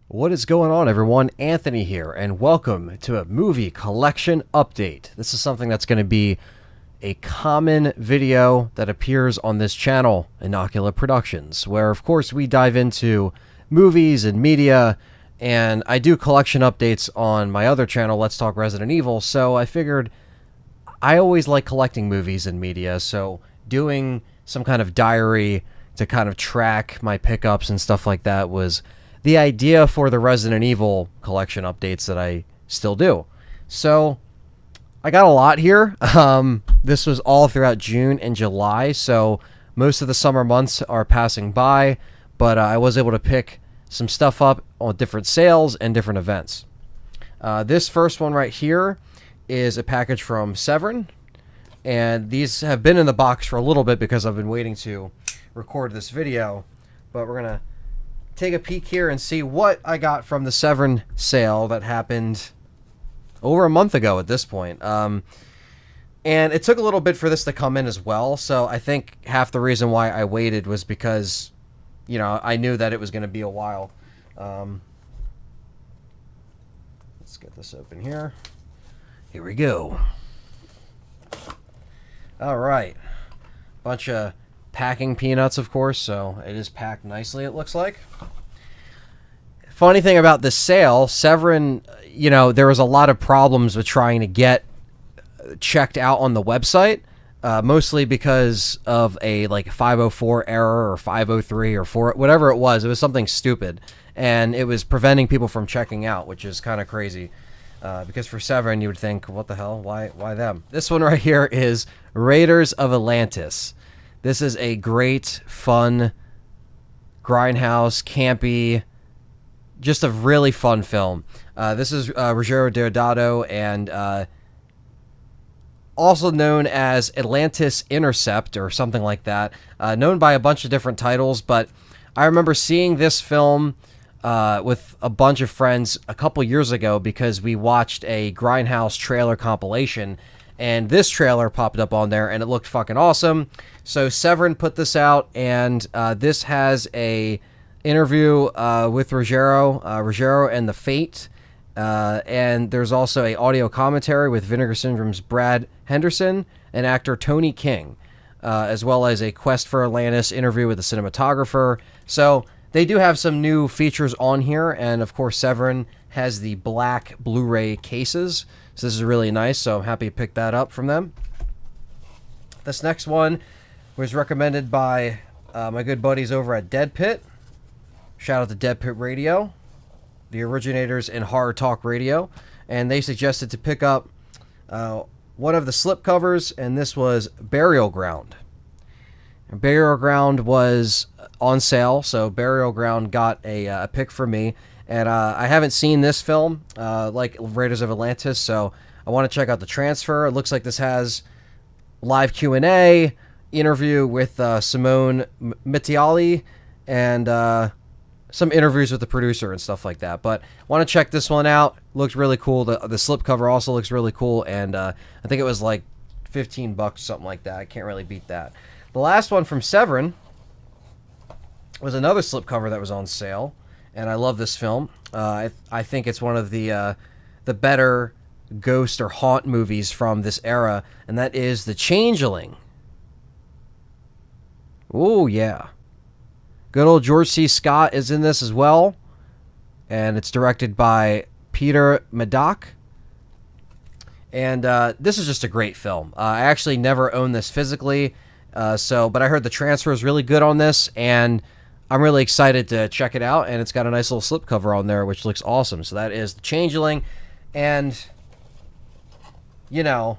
What is going on, everyone? Anthony here, and welcome to a movie collection update. This is something that's going to be a common video that appears on this channel, Inocula Productions, where, of course, we dive into movies and media, and I do collection updates on my other channel, Let's Talk Resident Evil, so I figured I always like collecting movies and media, so doing some kind of diary to kind of track my pickups and stuff like that was the idea for the Resident Evil collection updates that I still do. So I got a lot here. This was all throughout June and July, so most of the summer months are passing by, but I was able to pick some stuff up on different sales and different events. This first one right here is a package from SEVERIN, and these have been in the box for a little bit because I've been waiting to record this video, but we're going to take a peek here and see what I got from the SEVERIN sale that happened over a month ago at this point. And it took a little bit for this to come in as well, so I think half the reason why I waited was because, you know, I knew that it was going to be a while. Let's get this open here. Here we go. All right. Bunch of packing peanuts, of course, so it is packed nicely, it looks like. Funny thing about this sale, SEVERIN, you know, there was a lot of problems with trying to get checked out on the website, mostly because of a like 504 error or 503 or 4, whatever it was. It was something stupid, and it was preventing people from checking out, which is kind of crazy. Because for SEVERIN, you would think, what the hell? Why them? This one right here is Raiders of Atlantis. This is a great, fun, grindhouse, campy, just a really fun film. This is Rogero Deodato, and also known as Atlantis Intercept or something like that. Known by a bunch of different titles, but I remember seeing this film with a bunch of friends a couple years ago because we watched a grindhouse trailer compilation, and this trailer popped up on there, and it looked fucking awesome. So SEVERIN put this out, and this has a interview with Rogero and the Fate, and there's also a audio commentary with Vinegar Syndrome's Brad Henderson and actor Tony King, as well as a Quest for Atlantis interview with the cinematographer. So they do have some new features on here, and of course SEVERIN has the black Blu-ray cases, so this is really nice, so I'm happy to pick that up from them. This next one was recommended by my good buddies over at Dead Pit. Shout out to Dead Pit Radio, the originators in horror talk radio, and they suggested to pick up one of the slipcovers, and this was Burial Ground. Burial Ground was on sale, so Burial Ground got a pick for me, and I haven't seen this film like Raiders of Atlantis, so I want to check out the transfer. It looks like this has live Q&A, interview with Simone Mittiali, and some interviews with the producer and stuff like that. But I want to check this one out. Looks really cool. The slipcover also looks really cool, and I think it was like $15, something like that. I can't really beat that. The last one from SEVERIN was another slipcover that was on sale, and I love this film. I think it's one of the better ghost or haunt movies from this era, and that is The Changeling. Oh yeah. Good old George C. Scott is in this as well, and it's directed by Peter Medak. And this is just a great film. I actually never owned this physically, but I heard the transfer is really good on this, and I'm really excited to check it out, and it's got a nice little slipcover on there, which looks awesome. So that is The Changeling, and, you know,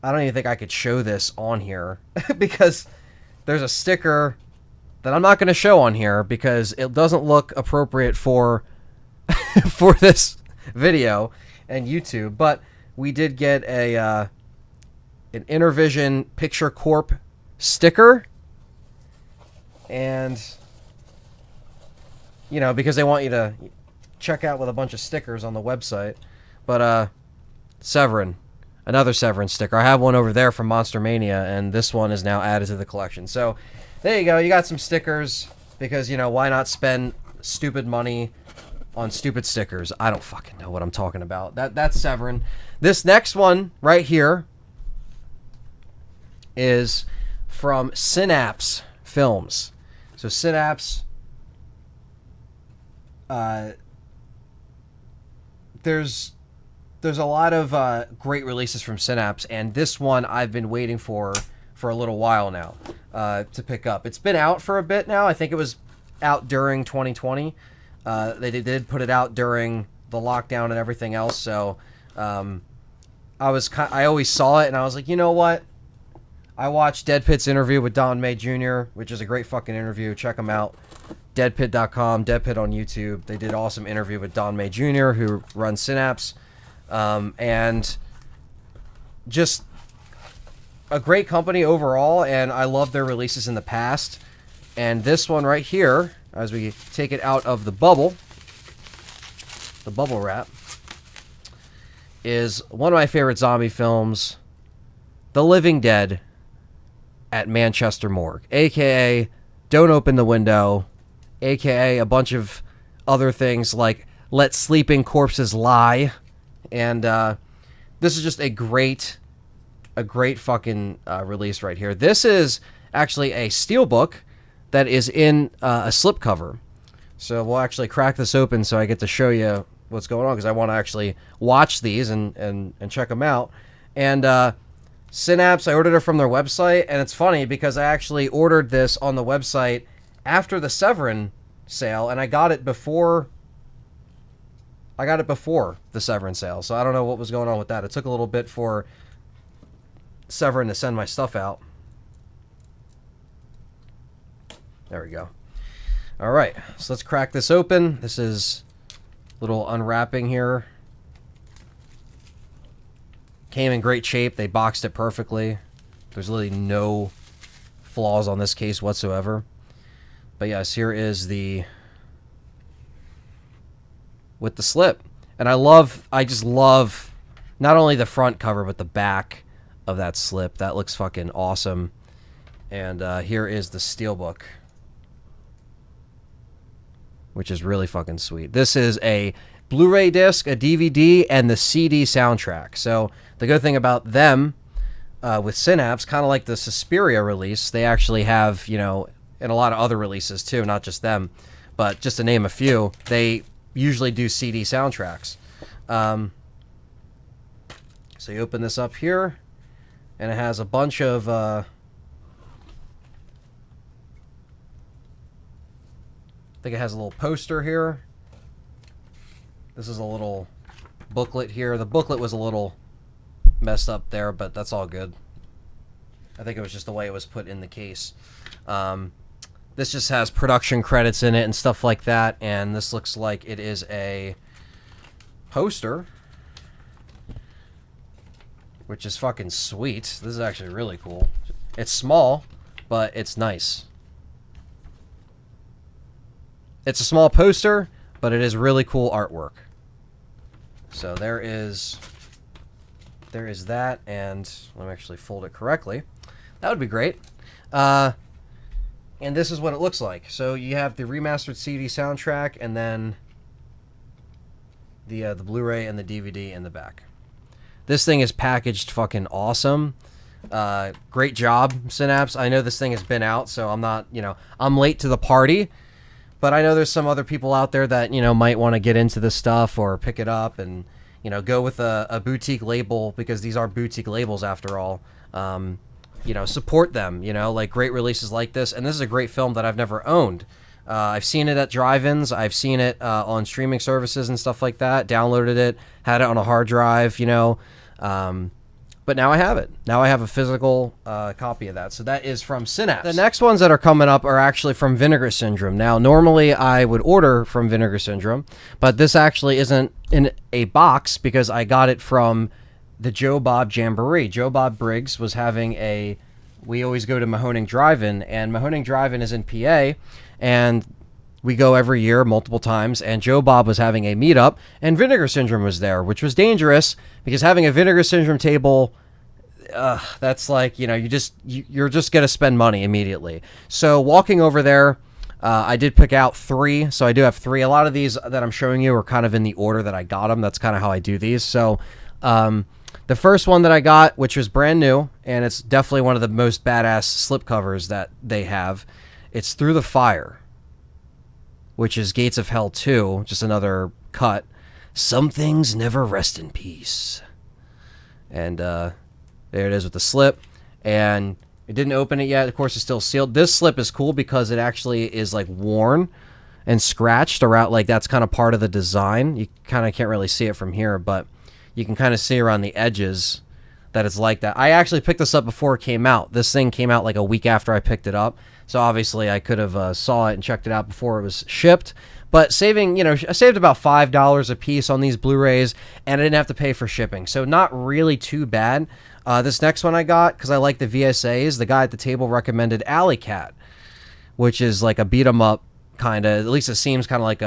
I don't even think I could show this on here because there's a sticker that I'm not going to show on here because it doesn't look appropriate for for this video and YouTube. But we did get an Intervision Picture Corp sticker, and you know, because they want you to check out with a bunch of stickers on the website. But SEVERIN. Another SEVERIN sticker. I have one over there from Monster Mania, and this one is now added to the collection. So, there you go. You got some stickers. because, you know, why not spend stupid money on stupid stickers? I don't fucking know what I'm talking about. That's Severin. This next one right here is from Synapse Films. So Synapse, there's a lot of great releases from Synapse, and this one I've been waiting for a little while now to pick up. It's been out for a bit now. I think it was out during 2020. They did put it out during the lockdown and everything else, so I always saw it, and I was like, you know what? I watched Dead Pit's interview with Don May Jr., which is a great fucking interview. Check them out. Deadpit.com, Dead Pit on YouTube. They did an awesome interview with Don May Jr., who runs Synapse. And just a great company overall, and I love their releases in the past. And this one right here, as we take it out of the bubble wrap, is one of my favorite zombie films, The Living Dead at Manchester Morgue, aka Don't Open the Window, aka a bunch of other things like Let Sleeping Corpses Lie. And this is just a great fucking release right here. This is actually a steelbook that is in a slipcover. So we'll actually crack this open so I get to show you what's going on, because I want to actually watch these and check them out. And Synapse, I ordered it from their website, and it's funny because I actually ordered this on the website after the Severin sale, and I got it before the Severin sale. So I don't know what was going on with that. It took a little bit for Severin to send my stuff out. There we go. All right, so let's crack this open. This is a little unwrapping here. Came in great shape. They boxed it perfectly. There's literally no flaws on this case whatsoever. But yes, here is with the slip. And I just love not only the front cover, but the back of that slip. That looks fucking awesome. And here is the steelbook, which is really fucking sweet. This is a Blu-ray disc, a DVD, and the CD soundtrack. So the good thing about them with Synapse, kind of like the Suspiria release, they actually have, you know, and a lot of other releases too, not just them, but just to name a few, they usually do CD soundtracks. So you open this up here, and it has a bunch of I think it has a little poster here. This is a little booklet here. The booklet was a little messed up there, but that's all good. I think it was just the way it was put in the case. This just has production credits in it and stuff like that, and this looks like it is a poster, which is fucking sweet. This is actually really cool. It's small, but it's nice. It's a small poster, but it is really cool artwork. So there is that, and let me actually fold it correctly. That would be great. And this is what it looks like. So you have the remastered CD soundtrack, and then the Blu-ray and the DVD in the back. This thing is packaged fucking awesome. Great job, Synapse. I know this thing has been out, so I'm not, you know, I'm late to the party. But I know there's some other people out there that, you know, might want to get into this stuff or pick it up and, you know, go with a boutique label, because these are boutique labels after all. You know, support them, you know, like great releases like this. And this is a great film that I've never owned. I've seen it at drive-ins. I've seen it on streaming services and stuff like that. Downloaded it, had it on a hard drive, you know. But now I have it. Now I have a physical copy of that. So that is from Synapse. The next ones that are coming up are actually from Vinegar Syndrome. Now, normally I would order from Vinegar Syndrome, but this actually isn't in a box because I got it from the Joe Bob Jamboree. Joe Bob Briggs was having we always go to Mahoning Drive-In, and Mahoning Drive-In is in PA, and we go every year multiple times, and Joe Bob was having a meetup, and Vinegar Syndrome was there, which was dangerous, because having a Vinegar Syndrome table, that's like, you know, you're just going to spend money immediately. So walking over there, I did pick out 3, so I do have 3. A lot of these that I'm showing you are kind of in the order that I got them. That's kind of how I do these. So the first one that I got, which was brand new, and it's definitely one of the most badass slipcovers that they have, it's Through the Fire, which is Gates of Hell 2, just another cut. Some things never rest in peace. And there it is with the slip. And it didn't open it yet. Of course, it's still sealed. This slip is cool because it actually is like worn and scratched around. Like that's kind of part of the design. You kind of can't really see it from here, but you can kind of see around the edges that it's like that. I actually picked this up before it came out. This thing came out like a week after I picked it up. So obviously I could have saw it and checked it out before it was shipped. But saving, I saved about $5 a piece on these Blu-rays, and I didn't have to pay for shipping. So not really too bad. This next one I got, because I like the VSAs, the guy at the table recommended Alley Cat, which is like a beat-em-up kind of, at least it seems kind of like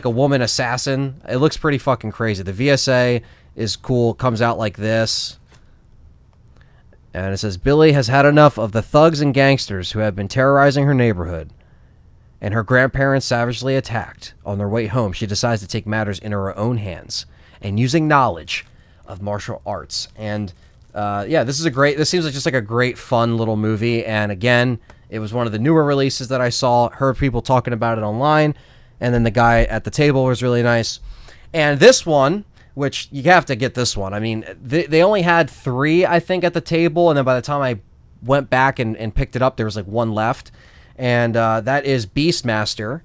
a woman assassin. It looks pretty fucking crazy. The VSA is cool, comes out like this. And it says, Billy has had enough of the thugs and gangsters who have been terrorizing her neighborhood. And her grandparents savagely attacked. On their way home, she decides to take matters into her own hands and using knowledge of martial arts. And this seems like just like a great fun little movie. And again, it was one of the newer releases that I saw, heard people talking about it online, and then the guy at the table was really nice. And this one, which you have to get this one. I mean, they only had 3, I think, at the table, and then by the time I went back and picked it up, there was like 1 left. And that is Beastmaster,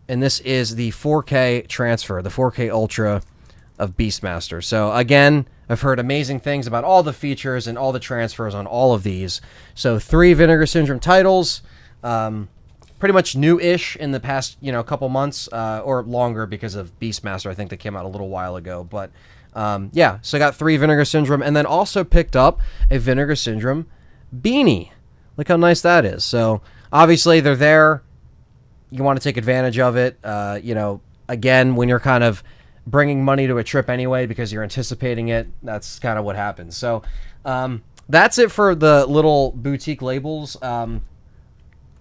and this is the 4K transfer, the 4K Ultra of Beastmaster. So again, I've heard amazing things about all the features and all the transfers on all of these. So 3 Vinegar Syndrome titles, pretty much new-ish in the past, couple months, or longer because of Beastmaster. I think they came out a little while ago. But so I got 3 Vinegar Syndrome, and then also picked up a Vinegar Syndrome beanie. Look how nice that is. So obviously, they're there. You want to take advantage of it. Again, when you're kind of bringing money to a trip anyway because you're anticipating it, that's kind of what happens. So that's it for the little boutique labels.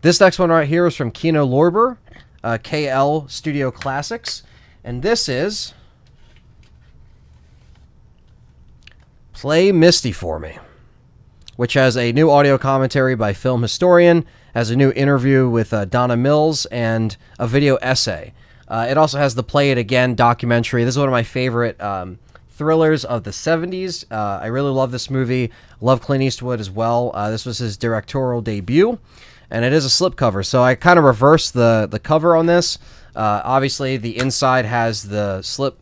This next one right here is from Kino Lorber, KL Studio Classics. And this is Play Misty For Me, which has a new audio commentary by film historian, has a new interview with Donna Mills, and a video essay. It also has the Play It Again documentary. This is one of my favorite thrillers of the 70s. I really love this movie. Love Clint Eastwood as well. This was his directorial debut, and it is a slipcover. So I kind of reversed the cover on this. Obviously, the inside has the slip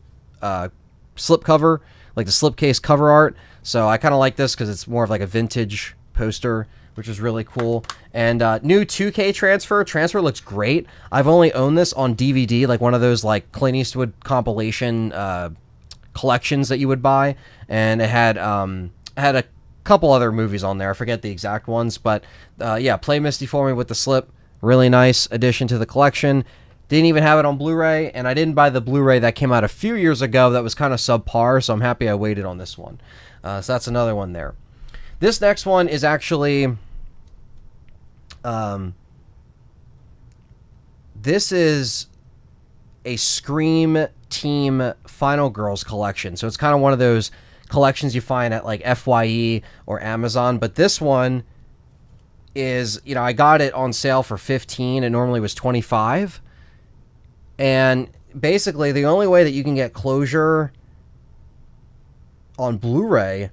cover, like the slipcase cover art. So I kind of like this because it's more of like a vintage poster, which is really cool. And new 2K transfer. Transfer looks great. I've only owned this on DVD, like one of those like Clint Eastwood compilation collections that you would buy. And it had a couple other movies on there. I forget the exact ones, but Play Misty For Me with the slip. Really nice addition to the collection. Didn't even have it on Blu-ray, and I didn't buy the Blu-ray that came out a few years ago that was kind of subpar, so I'm happy I waited on this one. So that's another one there. This next one is actually... this is a Scream Team Final Girls collection. So it's kind of one of those collections you find at like FYE or Amazon. But this one is, I got it on sale for $15. It normally was $25. And basically the only way that you can get closure on Blu-ray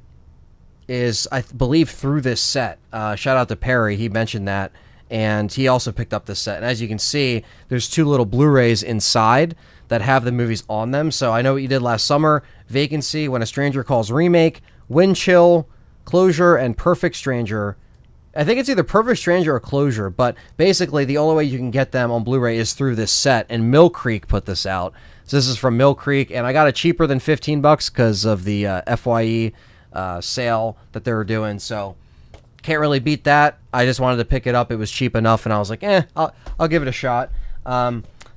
is, I believe, through this set. Shout out to Perry. He mentioned that. And he also picked up this set. And as you can see, there's 2 little Blu-rays inside that have the movies on them. So I know what you did last summer. Vacancy, When a Stranger Calls Remake, Wind Chill, Closure, and Perfect Stranger. I think it's either Perfect Stranger or Closure. But basically, the only way you can get them on Blu-ray is through this set. And Mill Creek put this out. So this is from Mill Creek. And I got it cheaper than $15 because of the FYE sale that they were doing. So... can't really beat that. I just wanted to pick it up. It was cheap enough, and I was like, I'll give it a shot.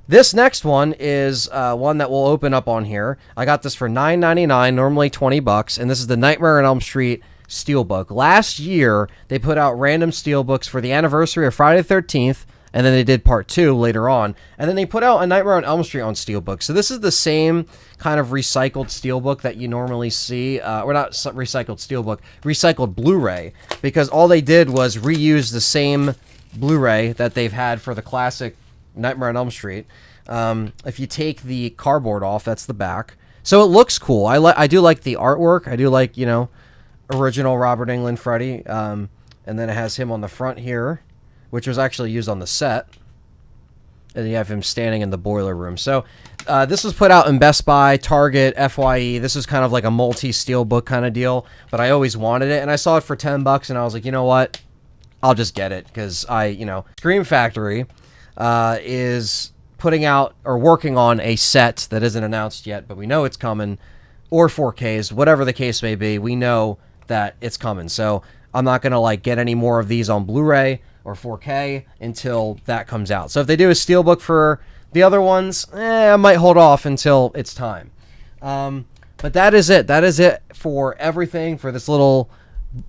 This next one is one that we'll open up on here. I got this for $9.99, normally $20, and this is the Nightmare on Elm Street Steelbook. Last year, they put out random Steelbooks for the anniversary of Friday the 13th, and then they did part 2 later on. And then they put out a Nightmare on Elm Street on Steelbook. So this is the same kind of recycled Steelbook that you normally see. Or not recycled Steelbook, recycled Blu-ray. Because all they did was reuse the same Blu-ray that they've had for the classic Nightmare on Elm Street. If you take the cardboard off, that's the back. So it looks cool. I do like the artwork. I do like, you know, original Robert Englund Freddy. And then it has him on the front here, which was actually used on the set. And you have him standing in the boiler room. So this was put out in Best Buy, Target, FYE. This is kind of like a multi-steelbook kind of deal, but I always wanted it. And I saw it for $10, and I was like, you know what? I'll just get it, because Scream Factory is putting out or working on a set that isn't announced yet, but we know it's coming, or 4Ks, whatever the case may be. We know that it's coming. So I'm not going to like get any more of these on Blu-ray or 4K until that comes out. So if they do a steelbook for the other ones, I might hold off until it's time. But that is it. That is it for everything for this little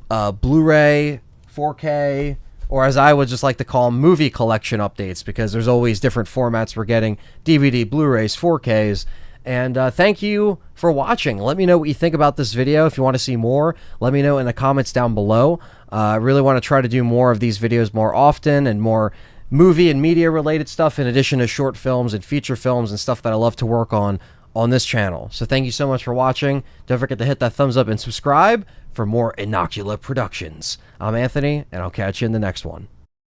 Blu-ray, 4K, or as I would just like to call them, movie collection updates, because there's always different formats we're getting: DVD, Blu-rays, 4Ks. And thank you for watching. Let me know what you think about this video. If you want to see more, let me know in the comments down below. I really want to try to do more of these videos more often, and more movie and media related stuff, in addition to short films and feature films and stuff that I love to work on this channel. So thank you so much for watching. Don't forget to hit that thumbs up and subscribe for more Inocula Productions. I'm Anthony, and I'll catch you in the next one.